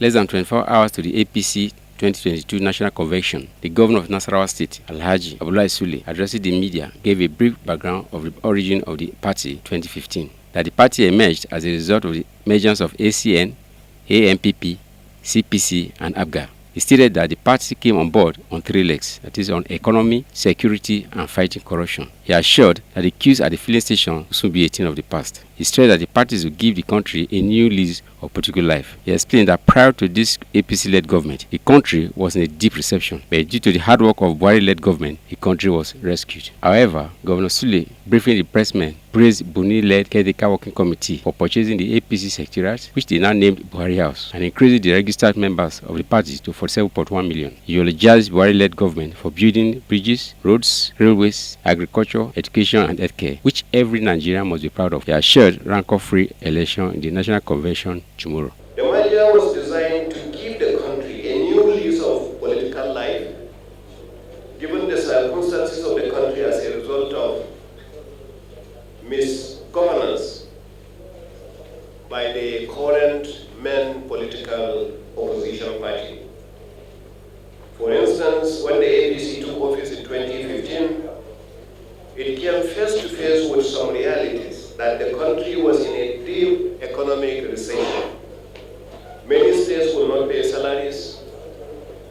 Less than 24 hours to the APC 2022 National Convention, the governor of Nasarawa State, Alhaji Abdullahi Sule, addressing the media, gave a brief background of the origin of the party 2015. That the party emerged as a result of the emergence of ACN, AMPP, CPC, and ABGA. He stated that the party came on board on 3 legs, that is, on economy, security, and fighting corruption. He assured that the queues at the filling station will soon be a thing of the past. He stressed that the parties will give the country a new lease of political life. He explained that prior to this APC-led government, the country was in a deep recession, but due to the hard work of Buhari-led government, the country was rescued. However, Governor Sule, briefing the pressmen, praised Buni-led Caretaker Working Committee for purchasing the APC secretariat, which they now named Buhari House, and increasing the registered members of the party to 47.1 million. He eulogized Buhari-led government for building bridges, roads, railways, agriculture, education, and healthcare, which every Nigerian must be proud of. He assured rancor-free election in the National Convention tomorrow. The measure was designed to give the country a new lease of political life, given the circumstances of the country as a result of misgovernance by the current main political opposition party. For instance, when the APC took office in 2015, it came face to face with some realities that the country was in a deep economic recession. Many states will not pay salaries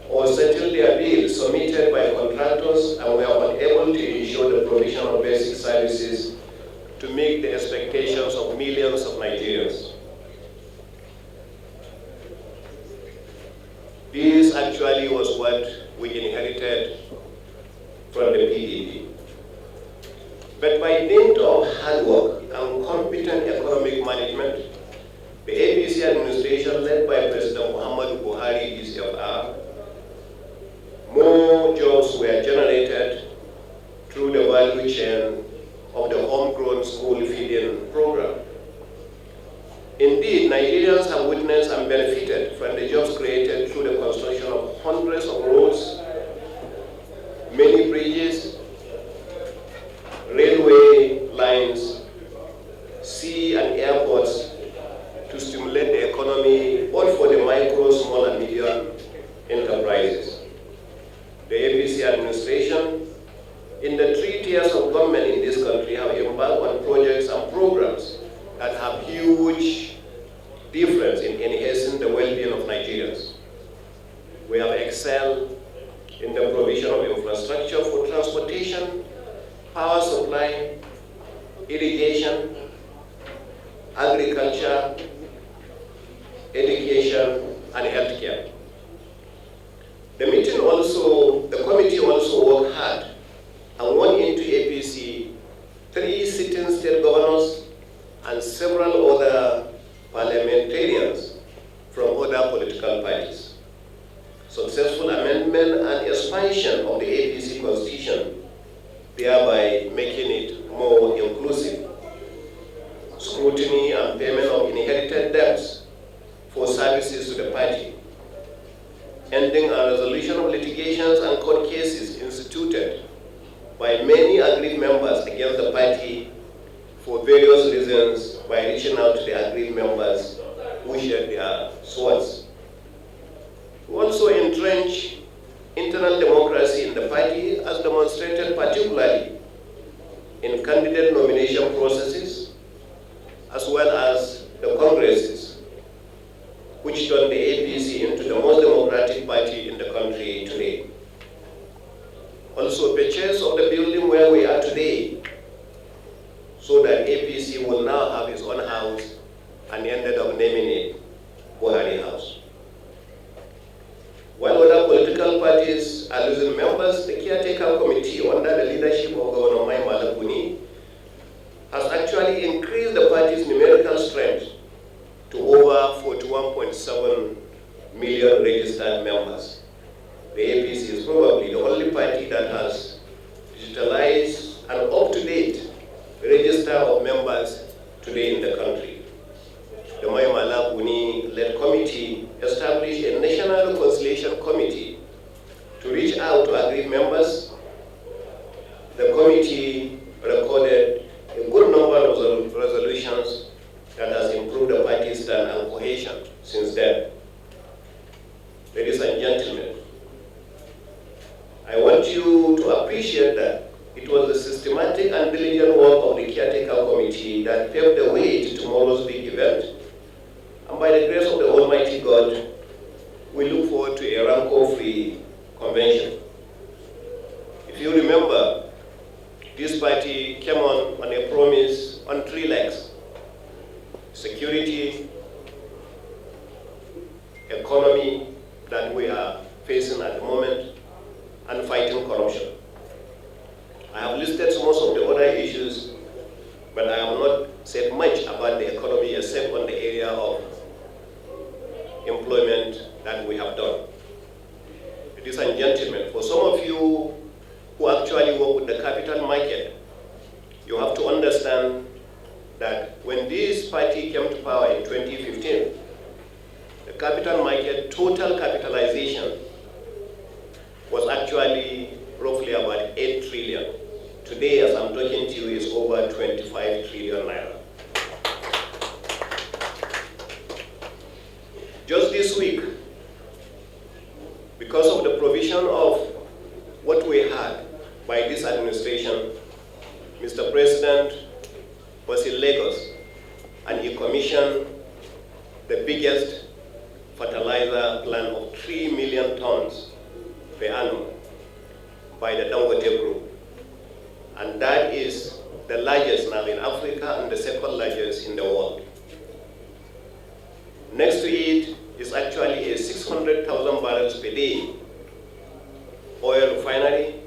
or settle their bills submitted by contractors, and were unable to ensure the provision of basic services to meet the expectations of millions of Nigerians. This actually was what we inherited from the PDP. But by dint of hard work and competent economic management, the APC administration led by President Muhammadu Buhari DCFR, more jobs were generated through the value chain of the homegrown school feeding program. Indeed, Nigerians have witnessed and benefited from the jobs created through the construction of hundreds of roads, many bridges, railway lines, sea and airports to stimulate the economy, both for the micro, small, and medium enterprises. The APC administration, in the 3 tiers of government in this country, have embarked on projects and programs that have huge difference in enhancing the well-being of Nigerians. We have excelled in the provision of infrastructure for transportation, power supply, irrigation, agriculture, education, and healthcare. The committee also worked hard and won into APC 3 sitting state governors and several other parliamentarians from other political parties. Successful amendment and expansion of the APC constitution, thereby making it more inclusive. Scrutiny and payment of inherited debts for services to the party. Ending and resolution of litigations and court cases instituted by many aggrieved members against the party for various reasons by reaching out to the aggrieved members who shared their swords. We also entrench internal democracy in the party as demonstrated particularly in candidate nomination processes as well as the congresses, which turned the APC into the most democratic party in the country today. Also, purchase of the building where we are today, so that APC will now have its own house, and ended up naming it Buhari House. While other political parties are losing members, the caretaker committee under the leadership of Governor Mai Malabuni has actually increased the party's numerical strength to over 41.7 million registered members. The APC is probably the only party that has digitalized an up-to-date register of members today in the country. The Mai Malabuni-led committee established a National Reconciliation Committee to reach out to aggrieved members. The committee recorded a good number of resolutions that has improved the party's stand and cohesion since then. fantastic and diligent work of the caretaker committee that paved the way to tomorrow's big event. And by the grace of the Almighty God, we look forward to a rancor-free convention. If you remember, this party came on a promise on 3 legs: security, economy that we are facing at the moment, and fighting corruption. I have listed most of the other issues, but I have not said much about the economy except on the area of employment that we have done. Ladies and gentlemen, for some of you who actually work with the capital market, you have to understand that when this party came to power in 2015, the capital market total capitalization was actually roughly about 8 trillion. Today, as I'm talking to you, is over 25 trillion naira. Just this week, because of the provision of what we had by this administration, Mr. President was in Lagos and he commissioned the biggest fertilizer plant of 3 million tons per annum by the Dangote Group. And that is the largest now in Africa and the second largest in the world. Next to it is actually a 600,000 barrels per day oil refinery,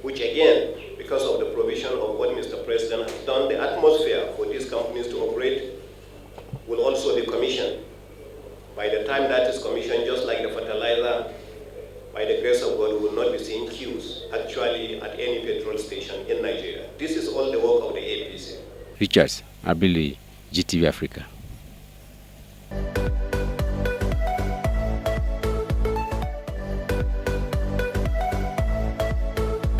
which again, because of the provision of what Mr. President has done, the atmosphere for these companies to operate will also be commissioned. By the time that is commissioned, just like the fertilizer, by the grace of God, we will not be seeing queues actually at any petrol station in Nigeria. This is all the work of the APC. Richards Abili, GTV Africa.